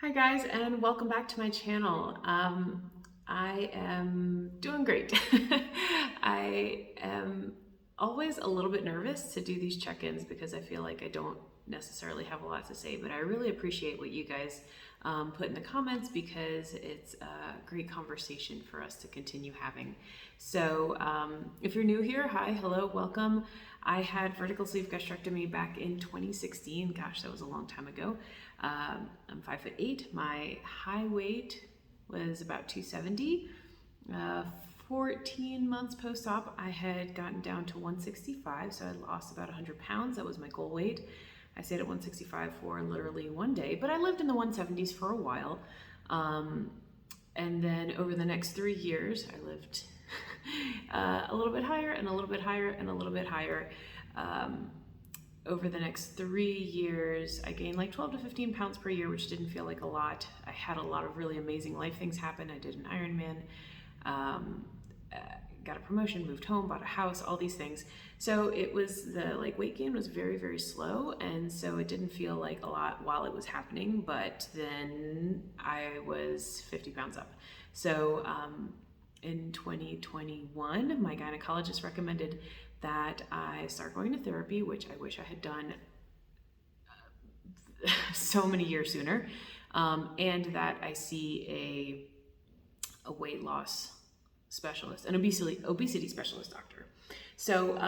Hi guys, and welcome back to my channel. I am doing great. I am always a little bit nervous to do these check-ins because I feel like I don't necessarily have a lot to say, but I really appreciate what you guys put in the comments because it's a great conversation for us to continue having. So if you're new here, hi, hello, welcome. I had vertical sleeve gastrectomy back in 2016. Gosh, that was a long time ago. I'm 5'8". My high weight was about 270. 14 months post-op, I had gotten down to 165, so I lost about 100 pounds. That was my goal weight. I stayed at 165 for literally one day, but I lived in the 170s for a while. And then over the next 3 years, I lived a little bit higher and a little bit higher and a little bit higher. Over the next 3 years, I gained like 12 to 15 pounds per year, which didn't feel like a lot. I had a lot of really amazing life things happen. I did an Ironman, got a promotion, moved home, bought a house, all these things. So it was the weight gain was very, very slow. And so it didn't feel like a lot while it was happening, but then I was 50 pounds up. So in 2021, my gynecologist recommended that I start going to therapy, which I wish I had done so many years sooner, and that I see a weight loss specialist, an obesity specialist doctor. So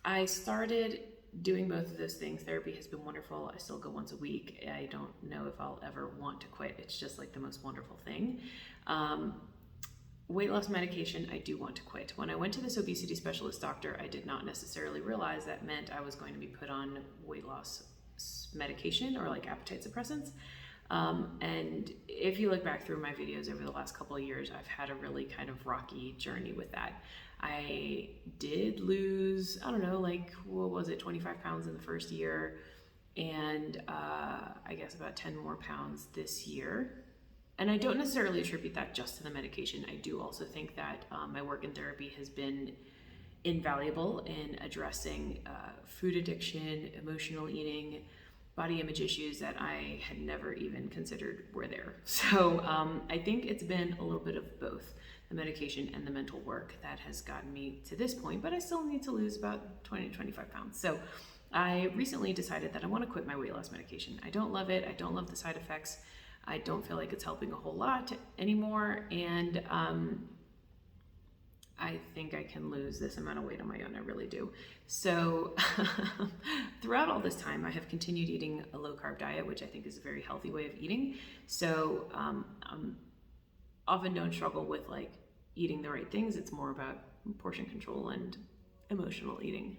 I started doing both of those things. Therapy has been wonderful. I still go once a week. I don't know if I'll ever want to quit. It's just like the most wonderful thing. Weight loss medication, I do want to quit. When I went to this obesity specialist doctor, I did not necessarily realize that meant I was going to be put on weight loss medication or like appetite suppressants. And if you look back through my videos over the last couple of years, I've had a really kind of rocky journey with that. I did lose, I don't know, like, what was it, 25 pounds in the first year, and I guess about 10 more pounds this year. And I don't necessarily attribute that just to the medication. I do also think that my work in therapy has been invaluable in addressing food addiction, emotional eating, body image issues that I had never even considered were there. So I think it's been a little bit of both, the medication and the mental work, that has gotten me to this point, but I still need to lose about 20 to 25 pounds. So I recently decided that I want to quit my weight loss medication. I don't love it. I don't love the side effects. I don't feel like it's helping a whole lot anymore, and I think I can lose this amount of weight on my own. I really do. So throughout all this time, I have continued eating a low-carb diet, which I think is a very healthy way of eating. So often don't struggle with like eating the right things. It's more about portion control and emotional eating.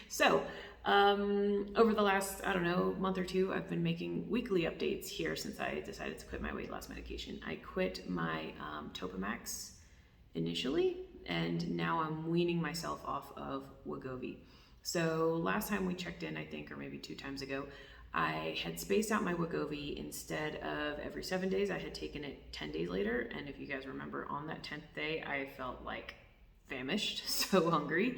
So over the last, I don't know, month or two, I've been making weekly updates here since I decided to quit my weight loss medication. I quit my Topamax initially, and now I'm weaning myself off of Wegovy. So last time we checked in, I think, or maybe 2 times ago, I had spaced out my Wegovy. Instead of every 7 days, I had taken it 10 days later. And if you guys remember, on that 10th day, I felt like famished, so hungry.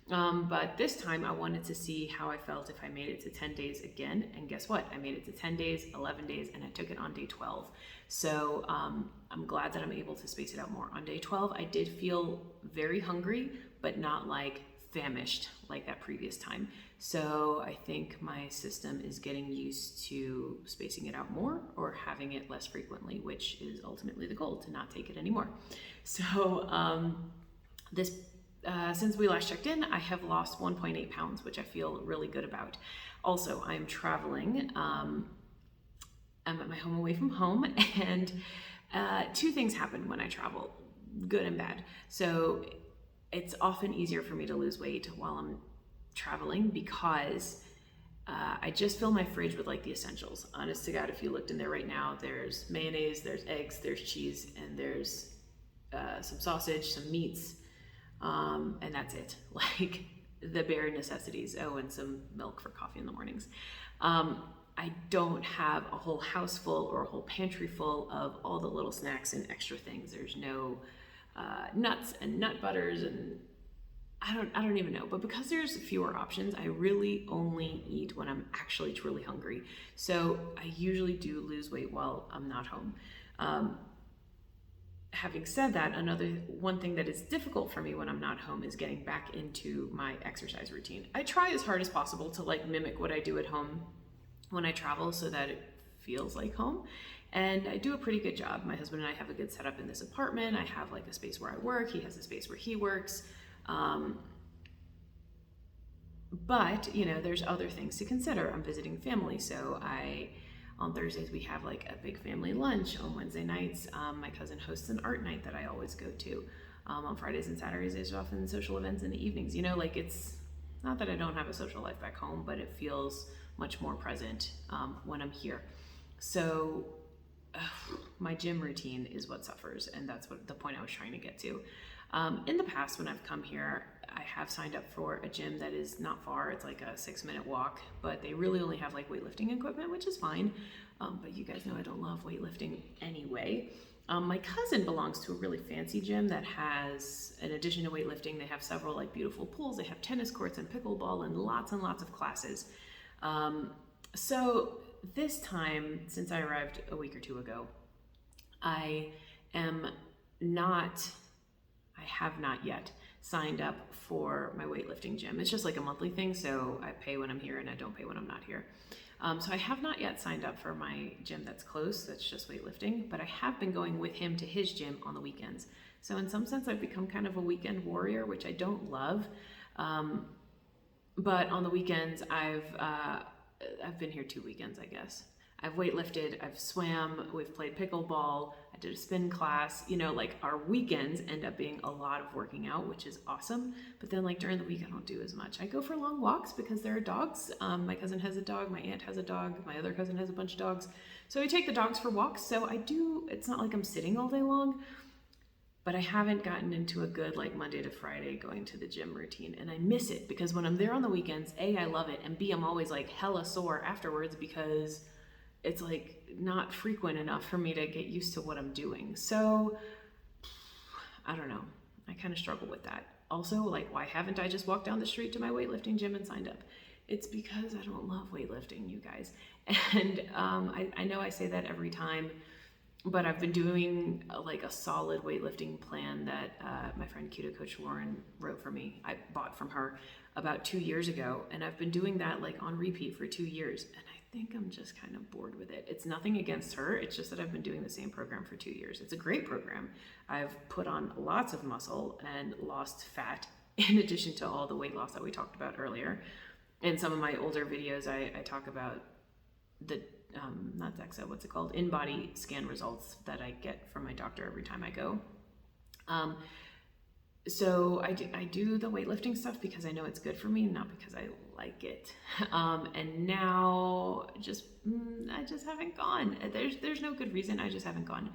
But this time I wanted to see how I felt if I made it to 10 days again. And guess what? I made it to 10 days, 11 days, and I took it on day 12. So I'm glad that I'm able to space it out more. On day 12, I did feel very hungry, but not like famished like that previous time. So I think my system is getting used to spacing it out more or having it less frequently, which is ultimately the goal, to not take it anymore. So since we last checked in, I have lost 1.8 pounds, which I feel really good about. Also, I'm traveling. I'm at my home away from home, and 2 things happen when I travel, good and bad. So it's often easier for me to lose weight while I'm traveling because I just fill my fridge with like the essentials. Honest to God, if you looked in there right now, there's mayonnaise, there's eggs, there's cheese, and there's some sausage, some meats, and that's it. Like the bare necessities. Oh, and some milk for coffee in the mornings. I don't have a whole house full or a whole pantry full of all the little snacks and extra things. There's no nuts and nut butters and I don't even know, but because there's fewer options, I really only eat when I'm actually truly hungry. So I usually do lose weight while I'm not home. Having said that, one thing that is difficult for me when I'm not home is getting back into my exercise routine. I try as hard as possible to like mimic what I do at home when I travel so that it feels like home. And I do a pretty good job. My husband and I have a good setup in this apartment. I have like a space where I work. He has a space where he works. But, you know, there's other things to consider. I'm visiting family, so on Thursdays we have like a big family lunch. On Wednesday nights, my cousin hosts an art night that I always go to. On Fridays and Saturdays, there's often social events in the evenings. You know, like it's not that I don't have a social life back home, but it feels much more present when I'm here. So my gym routine is what suffers, and that's what the point I was trying to get to. In the past, when I've come here, I have signed up for a gym that is not far. It's like a 6-minute walk, but they really only have like weightlifting equipment, which is fine. But you guys know I don't love weightlifting anyway. My cousin belongs to a really fancy gym that has, in addition to weightlifting, they have several like beautiful pools. They have tennis courts and pickleball and lots of classes. So this time, since I arrived a week or two ago, I have not yet signed up for my weightlifting gym. It's just like a monthly thing, so I pay when I'm here and I don't pay when I'm not here. So I have not yet signed up for my gym that's close, that's just weightlifting, but I have been going with him to his gym on the weekends. So in some sense, I've become kind of a weekend warrior, which I don't love. But on the weekends, I've been here 2 weekends, I guess. I've weightlifted, I've swam, we've played pickleball, I did a spin class. You know, like our weekends end up being a lot of working out, which is awesome. But then like during the week, I don't do as much. I go for long walks because there are dogs. My cousin has a dog, my aunt has a dog, my other cousin has a bunch of dogs. So I take the dogs for walks. So it's not like I'm sitting all day long, but I haven't gotten into a good like Monday to Friday going to the gym routine, and I miss it because when I'm there on the weekends, A, I love it, and B, I'm always like hella sore afterwards because it's like not frequent enough for me to get used to what I'm doing. So I don't know. I kind of struggle with that. Also, like, why haven't I just walked down the street to my weightlifting gym and signed up? It's because I don't love weightlifting, you guys. And I know I say that every time, but I've been doing like a solid weightlifting plan that my friend Keto Coach Lauren wrote for me. I bought from her about 2 years ago, and I've been doing that like on repeat for 2 years. And I think I'm just kind of bored with it. It's nothing against her. It's just that I've been doing the same program for 2 years. It's a great program. I've put on lots of muscle and lost fat in addition to all the weight loss that we talked about earlier. In some of my older videos, I talk about the, not DEXA, what's it called? In-body scan results that I get from my doctor every time I go. So I do the weightlifting stuff because I know it's good for me, not because I like it. And now I just haven't gone. There's no good reason. I just haven't gone.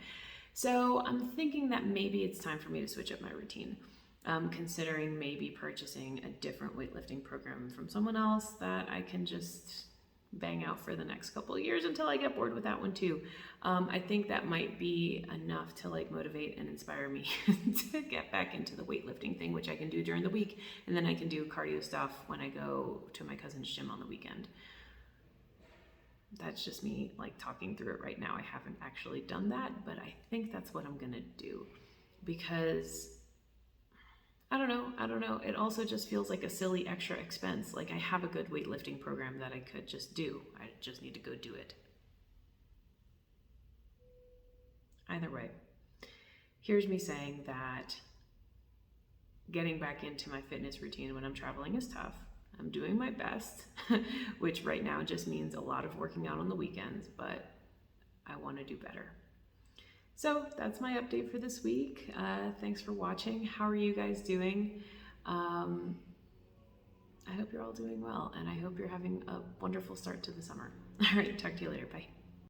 So I'm thinking that maybe it's time for me to switch up my routine. Considering maybe purchasing a different weightlifting program from someone else that I can just bang out for the next couple of years until I get bored with that one too. I think that might be enough to like motivate and inspire me to get back into the weightlifting thing, which I can do during the week, and then I can do cardio stuff when I go to my cousin's gym on the weekend. That's just me like talking through it right now. I haven't actually done that, but I think that's what I'm gonna do because I don't know. It also just feels like a silly extra expense. Like I have a good weightlifting program that I could just do. I just need to go do it. Either way, here's me saying that getting back into my fitness routine when I'm traveling is tough. I'm doing my best, which right now just means a lot of working out on the weekends, but I want to do better. So that's my update for this week. Thanks for watching. How are you guys doing? I hope you're all doing well, and I hope you're having a wonderful start to the summer. All right, talk to you later. Bye.